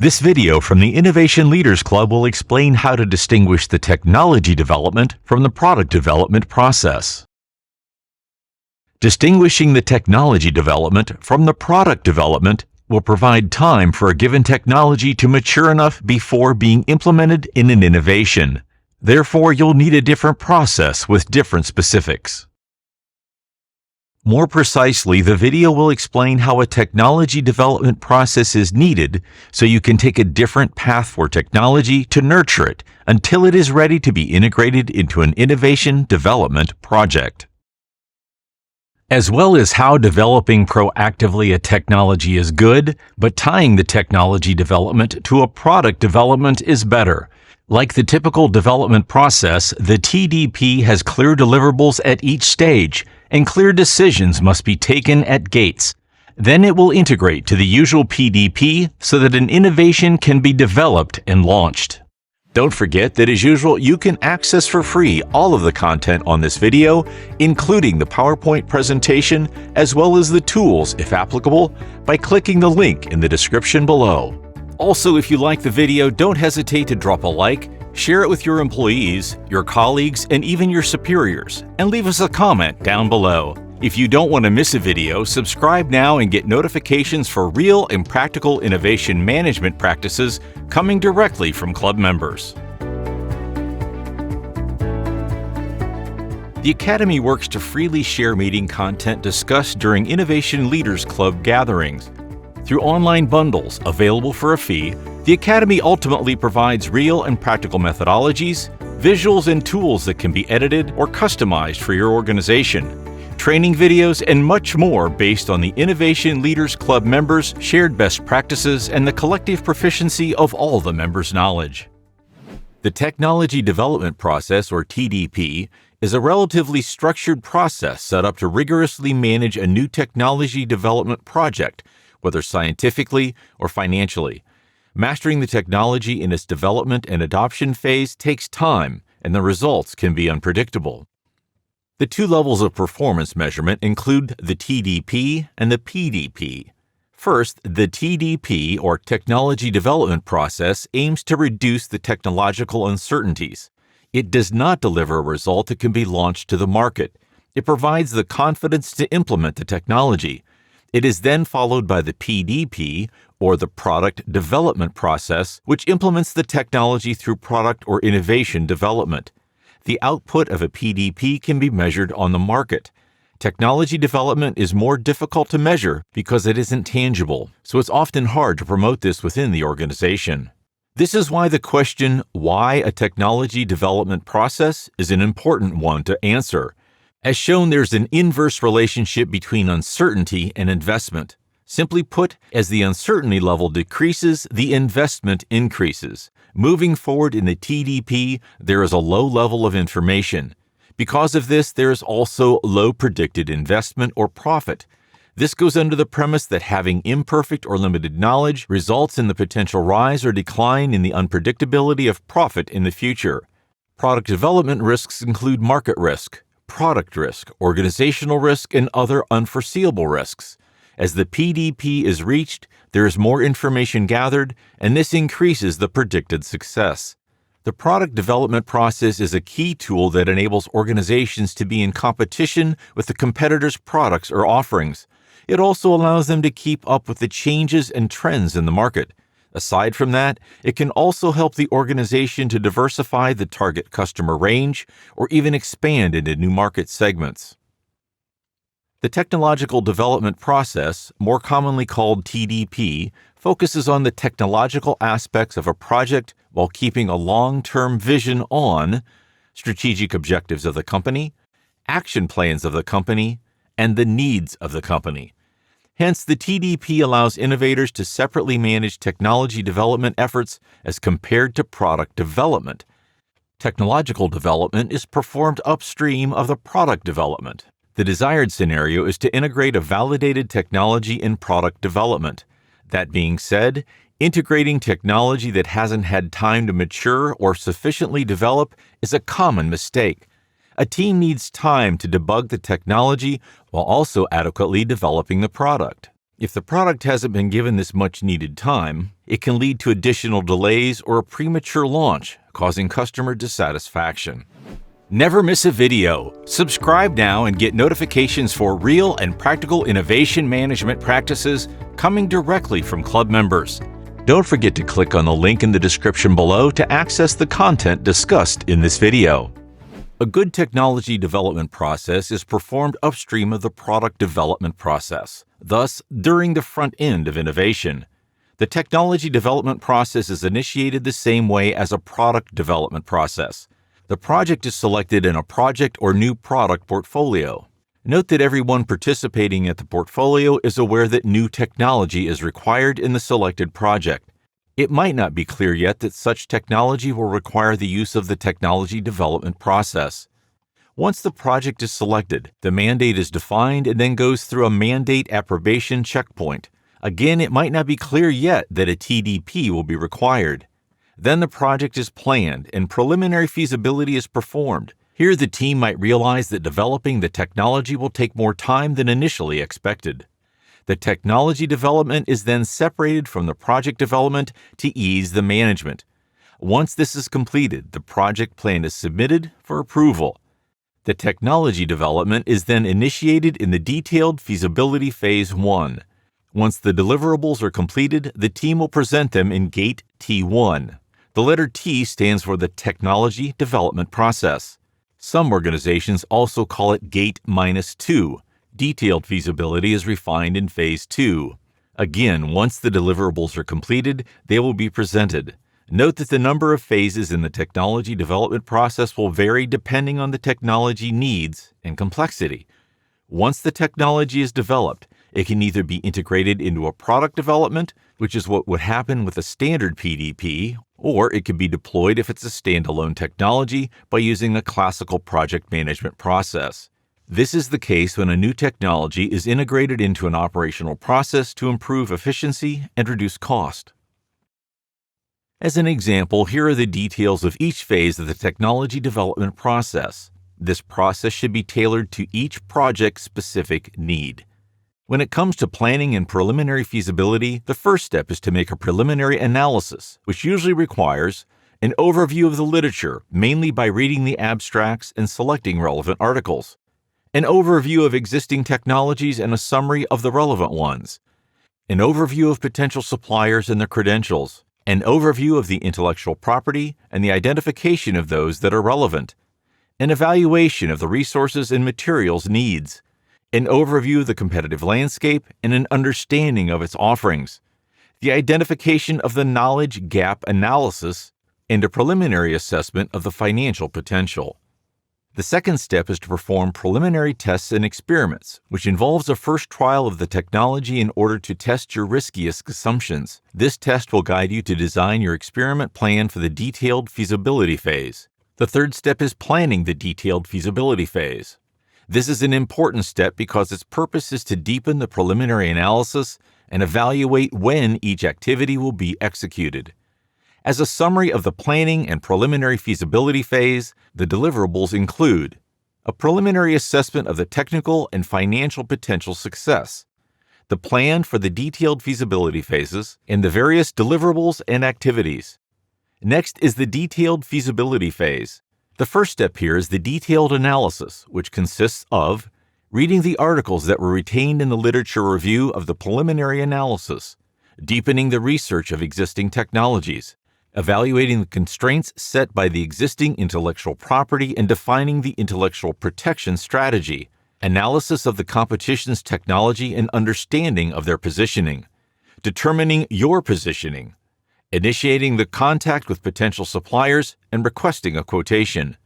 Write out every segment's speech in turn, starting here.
This video from the Innovation Leaders Club will explain how to distinguish the technology development from the product development process. Distinguishing the technology development from the product development will provide time for a given technology to mature enough before being implemented in an innovation. Therefore, you'll need a different process with different specifics. More precisely, the video will explain how a technology development process is needed so you can take a different path for technology to nurture it until it is ready to be integrated into an innovation development project. As well as how developing proactively a technology is good, but tying the technology development to a product development is better. Like the typical development process, the TDP has clear deliverables at each stage, and clear decisions must be taken at gates. Then it will integrate to the usual PDP so that an innovation can be developed and launched. Don't forget that, as usual, you can access for free all of the content on this video, including the PowerPoint presentation, as well as the tools, if applicable, by clicking the link in the description below. Also, if you like the video, don't hesitate to drop a like, share it with your employees, your colleagues, and even your superiors, and leave us a comment down below. If you don't want to miss a video, subscribe now and get notifications for real and practical innovation management practices coming directly from club members. The Academy works to freely share meeting content discussed during Innovation Leaders Club gatherings. Through online bundles available for a fee, the Academy ultimately provides real and practical methodologies, visuals, and tools that can be edited or customized for your organization, training videos, and much more based on the Innovation Leaders Club members' shared best practices and the collective proficiency of all the members' knowledge. The Technology Development Process, or TDP, is a relatively structured process set up to rigorously manage a new technology development project, whether scientifically or financially. Mastering the technology in its development and adoption phase takes time, and the results can be unpredictable. The two levels of performance measurement include the TDP and the PDP. First, the TDP, or Technology Development Process, aims to reduce the technological uncertainties. It does not deliver a result that can be launched to the market. It provides the confidence to implement the technology. It is then followed by the PDP, or the Product Development Process, which implements the technology through product or innovation development. The output of a PDP can be measured on the market. Technology development is more difficult to measure because it isn't tangible, so it's often hard to promote this within the organization. This is why the question, why a technology development process, is an important one to answer. As shown, there's an inverse relationship between uncertainty and investment. Simply put, as the uncertainty level decreases, the investment increases. Moving forward in the TDP, there is a low level of information. Because of this, there is also low predicted investment or profit. This goes under the premise that having imperfect or limited knowledge results in the potential rise or decline in the unpredictability of profit in the future. Product development risks include market risk, product risk, organizational risk, and other unforeseeable risks. As the PDP is reached, there is more information gathered, and this increases the predicted success. The product development process is a key tool that enables organizations to be in competition with the competitors' products or offerings. It also allows them to keep up with the changes and trends in the market. Aside from that, it can also help the organization to diversify the target customer range or even expand into new market segments. The technological development process, more commonly called TDP, focuses on the technological aspects of a project while keeping a long-term vision on strategic objectives of the company, action plans of the company, and the needs of the company. Hence, the TDP allows innovators to separately manage technology development efforts as compared to product development. Technological development is performed upstream of the product development. The desired scenario is to integrate a validated technology in product development. That being said, integrating technology that hasn't had time to mature or sufficiently develop is a common mistake. A team needs time to debug the technology while also adequately developing the product. If the product hasn't been given this much needed time, It can lead to additional delays or a premature launch, causing customer dissatisfaction. Never miss a video. Subscribe now and get notifications for real and practical innovation management practices coming directly from club members. Don't forget to click on the link in the description below to access the content discussed in this video. A good technology development process is performed upstream of the product development process, thus during the front end of innovation. The technology development process is initiated the same way as a product development process. The project is selected in a project or new product portfolio. Note that everyone participating at the portfolio is aware that new technology is required in the selected project. It might not be clear yet that such technology will require the use of the technology development process. Once the project is selected, the mandate is defined and then goes through a mandate approbation checkpoint. Again, it might not be clear yet that a TDP will be required. Then the project is planned and preliminary feasibility is performed. Here, the team might realize that developing the technology will take more time than initially expected. The technology development is then separated from the project development to ease the management. Once this is completed, the project plan is submitted for approval. The technology development is then initiated in the detailed feasibility phase 1. Once the deliverables are completed, the team will present them in Gate T1. The letter T stands for the technology development process. Some organizations also call it Gate -2. Detailed feasibility is refined in phase 2. Again, once the deliverables are completed, they will be presented. Note that the number of phases in the technology development process will vary depending on the technology needs and complexity. Once the technology is developed, it can either be integrated into a product development, which is what would happen with a standard PDP, or it could be deployed if it's a standalone technology by using a classical project management process. This is the case when a new technology is integrated into an operational process to improve efficiency and reduce cost. As an example, here are the details of each phase of the technology development process. This process should be tailored to each project's specific need. When it comes to planning and preliminary feasibility, the first step is to make a preliminary analysis, which usually requires an overview of the literature, mainly by reading the abstracts and selecting relevant articles, an overview of existing technologies and a summary of the relevant ones, an overview of potential suppliers and their credentials, an overview of the intellectual property and the identification of those that are relevant, an evaluation of the resources and materials needs, an overview of the competitive landscape and an understanding of its offerings, the identification of the knowledge gap analysis, and a preliminary assessment of the financial potential. The second step is to perform preliminary tests and experiments, which involves a first trial of the technology in order to test your riskiest assumptions. This test will guide you to design your experiment plan for the detailed feasibility phase. The third step is planning the detailed feasibility phase. This is an important step because its purpose is to deepen the preliminary analysis and evaluate when each activity will be executed. As a summary of the planning and preliminary feasibility phase, the deliverables include a preliminary assessment of the technical and financial potential success, the plan for the detailed feasibility phases, and the various deliverables and activities. Next is the detailed feasibility phase. The first step here is the detailed analysis, which consists of reading the articles that were retained in the literature review of the preliminary analysis, deepening the research of existing technologies, evaluating the constraints set by the existing intellectual property and defining the intellectual protection strategy, analysis of the competition's technology and understanding of their positioning, determining your positioning, initiating the contact with potential suppliers and requesting a quotation,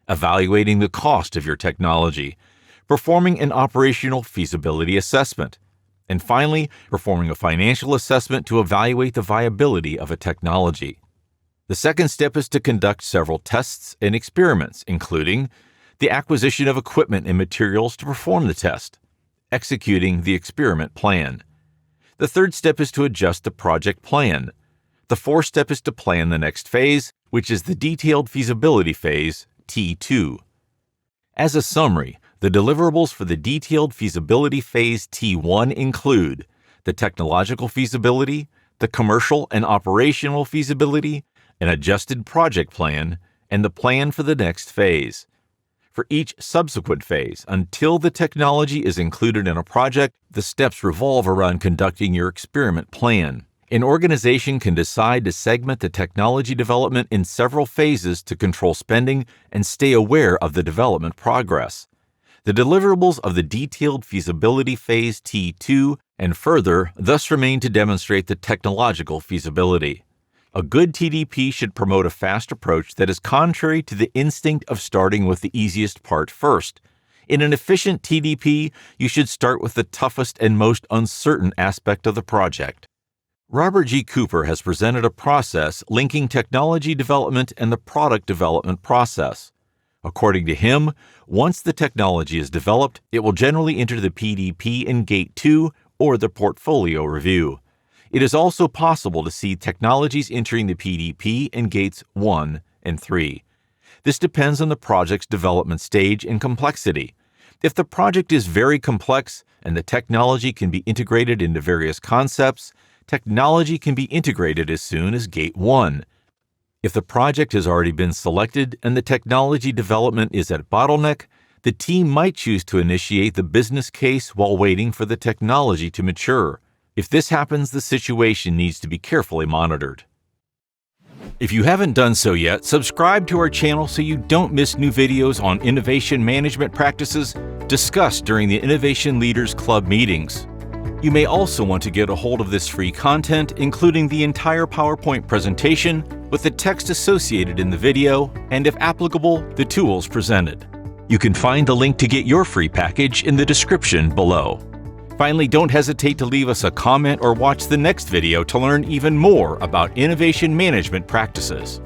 evaluating the cost of your technology, performing an operational feasibility assessment, and finally, performing a financial assessment to evaluate the viability of a technology. The second step is to conduct several tests and experiments, including the acquisition of equipment and materials to perform the test, executing the experiment plan. The third step is to adjust the project plan. The fourth step is to plan the next phase, which is the detailed feasibility phase, T2. As a summary, the deliverables for the detailed feasibility phase T1 include the technological feasibility, the commercial and operational feasibility, an adjusted project plan, and the plan for the next phase. For each subsequent phase, until the technology is included in a project, the steps revolve around conducting your experiment plan. An organization can decide to segment the technology development in several phases to control spending and stay aware of the development progress. The deliverables of the detailed feasibility phase T2 and further thus remain to demonstrate the technological feasibility. A good TDP should promote a fast approach that is contrary to the instinct of starting with the easiest part first. In an efficient TDP, you should start with the toughest and most uncertain aspect of the project. Robert G. Cooper has presented a process linking technology development and the product development process. According to him, once the technology is developed, it will generally enter the PDP in Gate 2 or the portfolio review. It is also possible to see technologies entering the PDP in Gates 1 and 3. This depends on the project's development stage and complexity. If the project is very complex and the technology can be integrated into various concepts, technology can be integrated as soon as Gate 1. If the project has already been selected and the technology development is at bottleneck, the team might choose to initiate the business case while waiting for the technology to mature. If this happens, the situation needs to be carefully monitored. If you haven't done so yet, subscribe to our channel so you don't miss new videos on innovation management practices discussed during the Innovation Leaders Club meetings. You may also want to get a hold of this free content, including the entire PowerPoint presentation with the text associated in the video, and if applicable, the tools presented. You can find the link to get your free package in the description below. Finally, don't hesitate to leave us a comment or watch the next video to learn even more about innovation management practices.